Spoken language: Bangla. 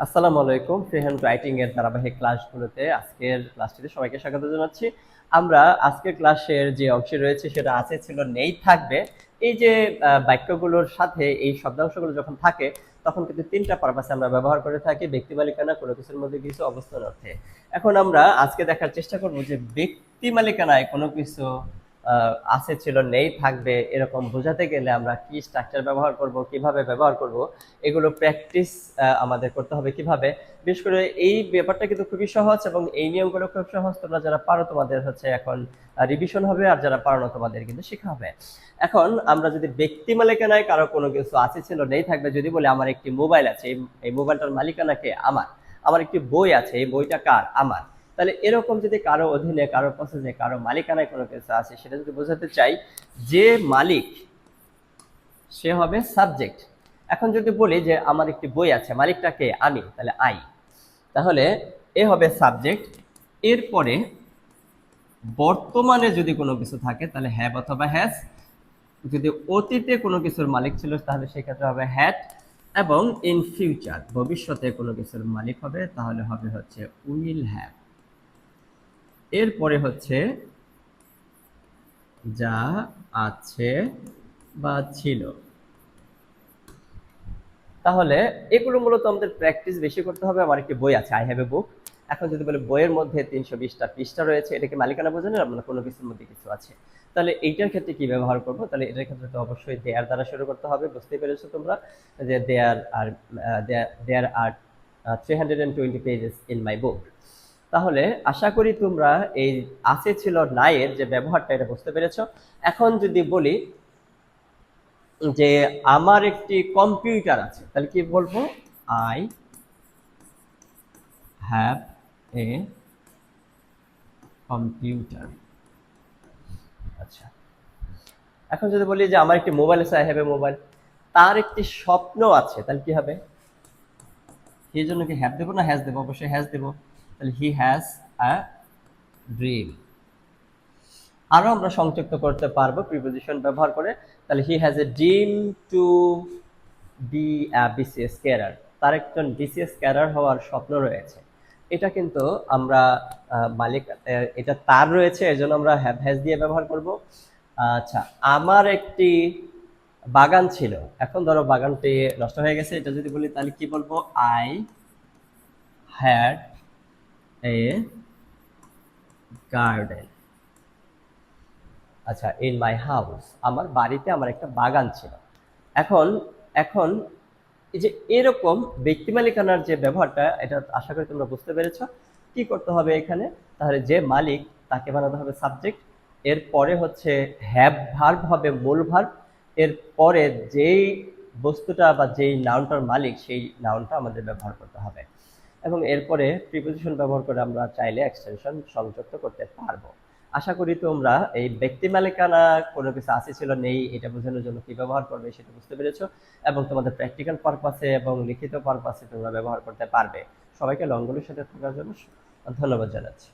আসসালামু আলাইকুম। ফ্রি হ্যান্ড রাইটিং এর ধারাবাহিক ক্লাসগুলোতে আজকের ক্লাসটিতে সবাইকে স্বাগত জানাচ্ছি। আমরা আজকের ক্লাসের যে অংশে রয়েছে সেটা আছে ছিল নেই থাকবে। এই যে বাক্যগুলোর সাথে এই শব্দাংশগুলো যখন থাকে তখন কিন্তু তিনটা পারপাসে আমরা ব্যবহার করে থাকি: ব্যক্তি মালিকানা, কোনো কিছুর মধ্যে কিছু, অবস্থান অর্থে। এখন আমরা আজকে দেখার চেষ্টা করব যে ব্যক্তি মালিকানায় কোনো কিছু আছে ছিল নেই থাকবে এরকম বোঝাতে গেলে আমরা কি স্ট্রাকচার ব্যবহার করব, কিভাবে ব্যবহার করব, এগুলো প্র্যাকটিস আমাদের করতে হবে কিভাবে। বিশেষ করে এই ব্যাপারটা কিন্তু খুবই সহজ এবং এই নিয়মগুলো খুব সহজ। তোমরা যারা পারো তোমাদের হচ্ছে এখন রিভিশন হবে, আর যারা পারো না তোমাদের কিন্তু শেখা হবে। এখন আমরা যদি ব্যক্তি মালিকানায় কারো কোনো কিছু আছে ছিল নেই থাকবে, যদি বলি আমার একটি মোবাইল আছে, এই মোবাইলটার মালিকানা কে? আমার। আমার একটি বই আছে, এই বইটা কার? আমার। তাহলে এরকম যদি কারো অধীনে, কারো পছন্দে, কারো মালিকানায় কোনো কিছু আছে সেটা যদি বোঝাতে চাই, যে মালিক সে হবে সাবজেক্ট। এখন যদি বলি যে আমার একটি বই আছে, মালিকটাকে আমি, তাহলে আই। তাহলে এ হবে সাবজেক্ট। এরপরে বর্তমানে যদি কোনো কিছু থাকে তাহলে হ্যাভ অথবা হ্যাজ। যদি অতীতে কোনো কিছুর মালিক ছিল তাহলে সেক্ষেত্রে হবে হ্যাড। এবং ইন ফিউচার ভবিষ্যতে কোনো কিছুর মালিক হবে তাহলে হবে হচ্ছে উইল হ্যাভ। এরপরে হচ্ছে যা আছে বা ছিল। তাহলে এগুলো মূলত আমাদের প্র্যাকটিস বেশি করতে হবে। আমার একটি বই আছে, আই হ্যাভ এ বুক। এখন যদি বলে বইয়ের মধ্যে 320টা পৃষ্ঠা রয়েছে, এটাকে মালিকানা বোঝানো, আপনার কোনো কিছুর মধ্যে কিছু আছে, তাহলে এইটার ক্ষেত্রে কি ব্যবহার করব? তাহলে এটার ক্ষেত্রে তো অবশ্যই দেয়ার দ্বারা শুরু করতে হবে। বুঝতেই পেরেছো তোমরা যে দেয়ার আর 320 পেজেস ইন মাই বুক। তাহলে আশা করি তোমরা এই আছে ছিল নাই এর যে ব্যবহারটা এটা বুঝতে পেরেছো। এখন যদি বলি যে আমার একটি কম্পিউটার আছে, তাহলে কি বলবো? I have a computer. আচ্ছা, এখন যদি বলি যে আমার একটি মোবাইল আছে, আই হ্যাভ এ মোবাইল। তার একটি স্বপ্ন আছে, তাহলে কি হবে? সেই জন্য কি হ্যাভ দেবো না হ্যাজ দেবো? অবশ্যই হ্যাজ দেবো। তাহলে হি হ্যাজ আ ড্রিম। আরো আমরা সংযুক্ত করতে পারবো প্রিপোজিশন ব্যবহার করে। তাহলে he has a dream to be BCS cadre. তার একজন বিসিএস ক্যাডার হওয়ার স্বপ্ন রয়েছে। এটা কিন্তু আমরা মালিক, এটা তার রয়েছে, এর জন্য আমরা হ্যাভ হ্যাজ দিয়ে ব্যবহার করব। আচ্ছা, আমার একটি বাগান ছিল, এখন ধরো বাগানটি নষ্ট হয়ে গেছে, এটা যদি বলি তাহলে কি বলবো? I had a garden. আচ্ছা, ইন মাই হাউস, আমার বাড়িতে আমার একটা বাগান ছিল। এখন এখন এই যে এরকম ব্যক্তি মালিকানার যে ব্যবহারটা, এটা আশা করি তোমরা বুঝতে পেরেছো। কি করতে হবে এখানে? তাহলে যে মালিক তাকে বানাতে হবে সাবজেক্ট। এর পরে হচ্ছে হ্যাভ ভার্ব হবে মূল ভার্ব। এর পরে যেই বস্তুটা বা যেই নাউনটার মালিক সেই নাউনটা আমাদের ব্যবহার করতে হবে। এবং এরপরে প্রিপোজিশন ব্যবহার করে আমরা চাইলে এক্সটেনশন সংযুক্ত করতে পারবো। আশা করি তোমরা এই ব্যক্তি মালিকানা কোনো কিছু আছে ছিল নেই এটা বোঝানোর জন্য কি ব্যবহার করবে সেটা বুঝতে পেরেছো, এবং তোমাদের প্র্যাকটিক্যাল পারপাসে এবং লিখিত পারপাসে তোমরা ব্যবহার করতে পারবে। সবাইকে লংগুলির সাথে থাকার জন্য ধন্যবাদ জানাচ্ছি।